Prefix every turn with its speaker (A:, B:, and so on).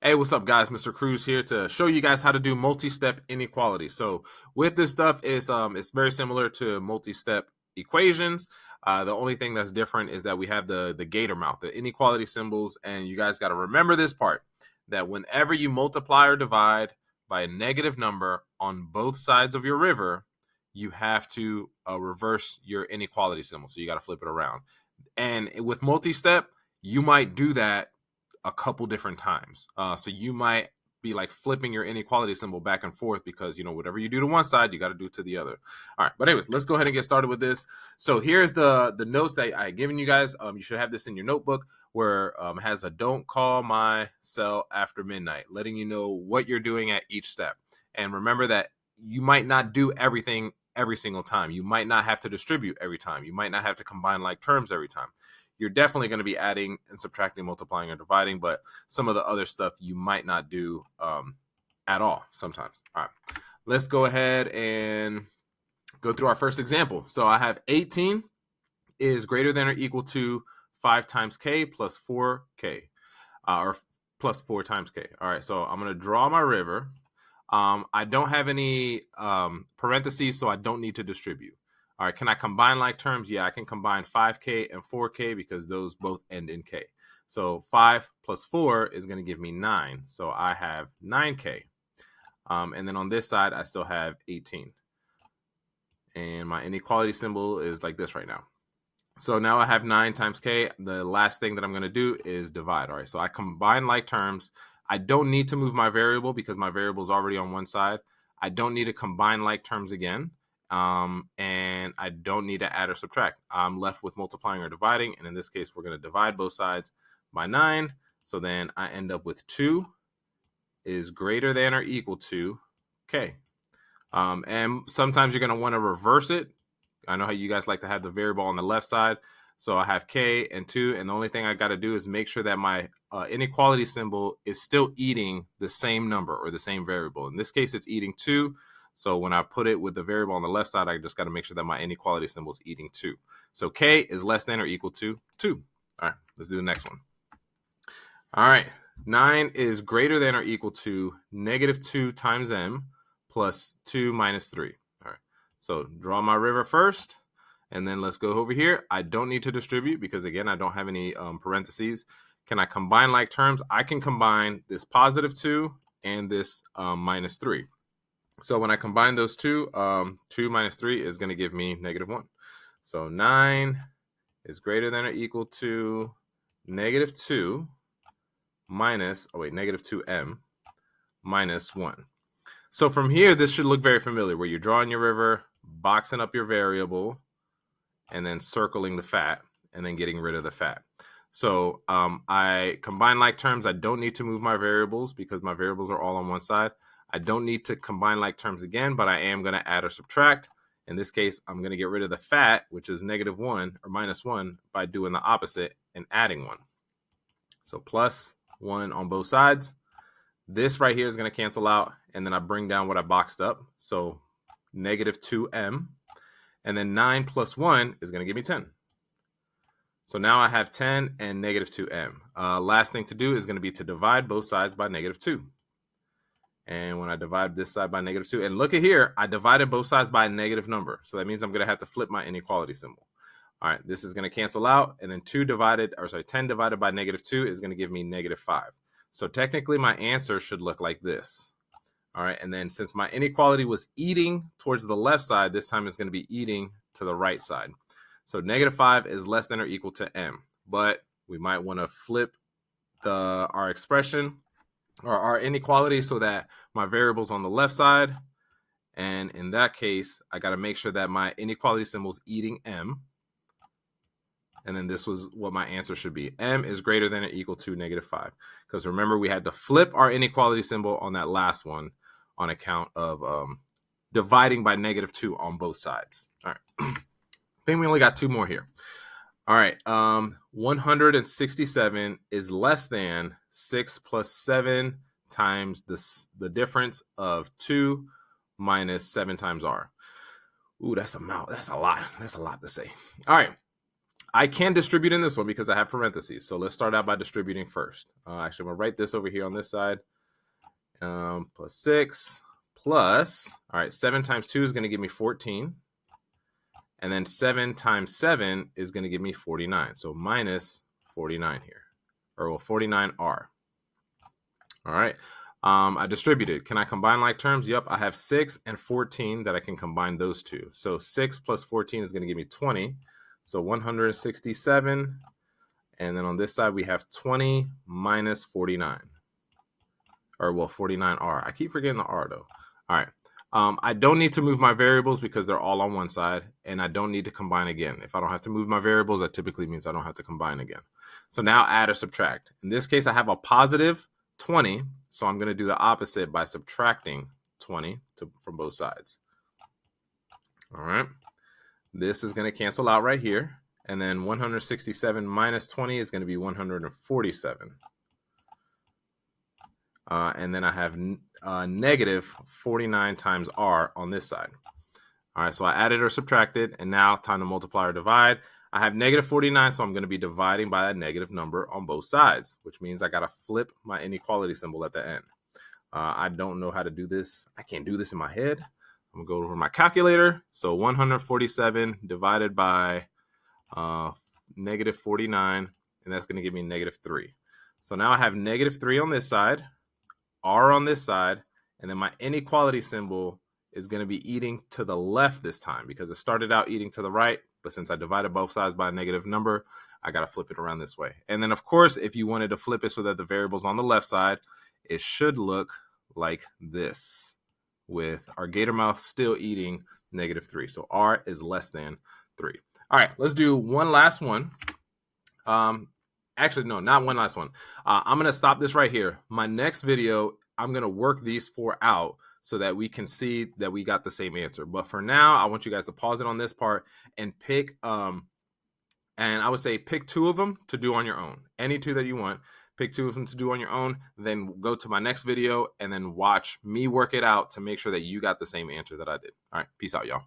A: Hey, what's up, guys? Mr. Cruz here to show you guys how to do multi-step inequality. So with this stuff, it's very similar to multi-step equations. The only thing that's different is that we have the gator mouth, the inequality symbols, and you guys got to remember this part, that whenever you multiply or divide by a negative number on both sides of your river, you have to reverse your inequality symbol. So you got to flip it around. And with multi-step, you might do that a couple different times. So you might be like flipping your inequality symbol back and forth because, whatever you do to one side, you got to do to the other. All right. But anyways, let's go ahead and get started with this. So here's the notes that I given you guys. You should have this in your notebook where it has a don't call my cell after midnight, letting you know what you're doing at each step. And remember that you might not do everything every single time. You might not have to distribute every time. You might not have to combine like terms every time. You're definitely going to be adding and subtracting, multiplying, or dividing, but some of the other stuff you might not do at all sometimes. All right, let's go ahead and go through our first example. So I have 18 is greater than or equal to 5 times k plus 4k, or plus 4 times k. All right, so I'm going to draw my river. I don't have any parentheses, so I don't need to distribute. All right, can I combine like terms? Yeah, I can combine 5k and 4k because those both end in k. So 5 plus 4 is going to give me 9. So I have 9k. And then on this side, I still have 18. And my inequality symbol is like this right now. So now I have 9 times k. The last thing that I'm going to do is divide. All right, so I combine like terms. I don't need to move my variable because my variable is already on one side. I don't need to combine like terms again. And I don't need to add or subtract. I'm left with multiplying or dividing. And in this case, we're going to divide both sides by 9. So then I end up with 2 is greater than or equal to k. And sometimes you're going to want to reverse it. I know how you guys like to have the variable on the left side. So I have k and 2. And the only thing I got to do is make sure that my inequality symbol is still eating the same number or the same variable. In this case, it's eating 2. So when I put it with the variable on the left side, I just got to make sure that my inequality symbol is eating 2. So k is less than or equal to 2. All right, let's do the next one. All right, 9 is greater than or equal to negative 2 times m plus 2 minus 3. All right, so draw my river first, and then let's go over here. I don't need to distribute because, again, I don't have any parentheses. Can I combine like terms? I can combine this positive 2 and this minus 3. So when I combine those two, 2 minus 3 is going to give me negative 1. So 9 is greater than or equal to negative 2 minus, negative 2m minus 1. So from here, this should look very familiar, where you're drawing your river, boxing up your variable, and then circling the fat, and then getting rid of the fat. So I combine like terms. I don't need to move my variables because my variables are all on one side. I don't need to combine like terms again, but I am going to add or subtract. In this case, I'm going to get rid of the fat, which is negative 1 or minus 1, by doing the opposite and adding 1. So plus 1 on both sides. This right here is going to cancel out, and then I bring down what I boxed up. So negative 2m, and then 9 plus 1 is going to give me 10. So now I have 10 and negative 2m. Last thing to do is going to be to divide both sides by negative 2. And when I divide this side by negative 2, and look at here, I divided both sides by a negative number. So that means I'm going to have to flip my inequality symbol. All right, this is going to cancel out. And then 10 divided by negative 2 is going to give me negative 5. So technically my answer should look like this. All right, and then since my inequality was eating towards the left side, this time it's going to be eating to the right side. So negative 5 is less than or equal to m. But we might want to flip our expression or our inequality so that my variable's on the left side. And in that case, I got to make sure that my inequality symbol is eating m. And then this was what my answer should be. M is greater than or equal to negative 5. Because remember, we had to flip our inequality symbol on that last one on account of dividing by negative 2 on both sides. All right. I think we only got 2 more here. All right. 167 is less than 6 plus 7 times the difference of 2 minus 7 times r. Ooh, that's a lot. That's a lot to say. All right. I can distribute in this one because I have parentheses. So let's start out by distributing first. Actually, I'm going to write this over here on this side. Plus 6 plus, all right, 7 times 2 is going to give me 14. And then 7 times 7 is going to give me 49. So minus 49 here, or well, 49R. All right. I distributed. Can I combine like terms? Yep. I have 6 and 14 that I can combine those two. So 6 plus 14 is going to give me 20. So 167. And then on this side, we have 20 minus 49. Or well, 49R. I keep forgetting the R though. All right. I don't need to move my variables because they're all on one side, and I don't need to combine again. If I don't have to move my variables, that typically means I don't have to combine again. So now add or subtract. In this case, I have a positive 20, so I'm going to do the opposite by subtracting 20 from both sides. All right. This is going to cancel out right here, and then 167 minus 20 is going to be 147. And then I have negative 49 times R on this side. All right, so I added or subtracted, and now time to multiply or divide. I have negative 49, so I'm going to be dividing by a negative number on both sides, which means I got to flip my inequality symbol at the end. I don't know how to do this. I can't do this in my head. I'm going to go over my calculator. So 147 divided by negative 49, and that's going to give me negative 3. So now I have negative 3 on this side, R on this side, and then my inequality symbol is going to be eating to the left this time because it started out eating to the right, but since I divided both sides by a negative number, I got to flip it around this way. And then, of course, if you wanted to flip it so that the variable's on the left side, it should look like this, with our gator mouth still eating negative 3. So R is less than 3. All right, let's do one last one. Actually, no, not one last one. I'm going to stop this right here. My next video, I'm going to work these 4 out so that we can see that we got the same answer. But for now, I want you guys to pause it on this part and pick, and I would say pick 2 of them to do on your own. Any 2 that you want, pick 2 of them to do on your own, then go to my next video and then watch me work it out to make sure that you got the same answer that I did. All right, peace out, y'all.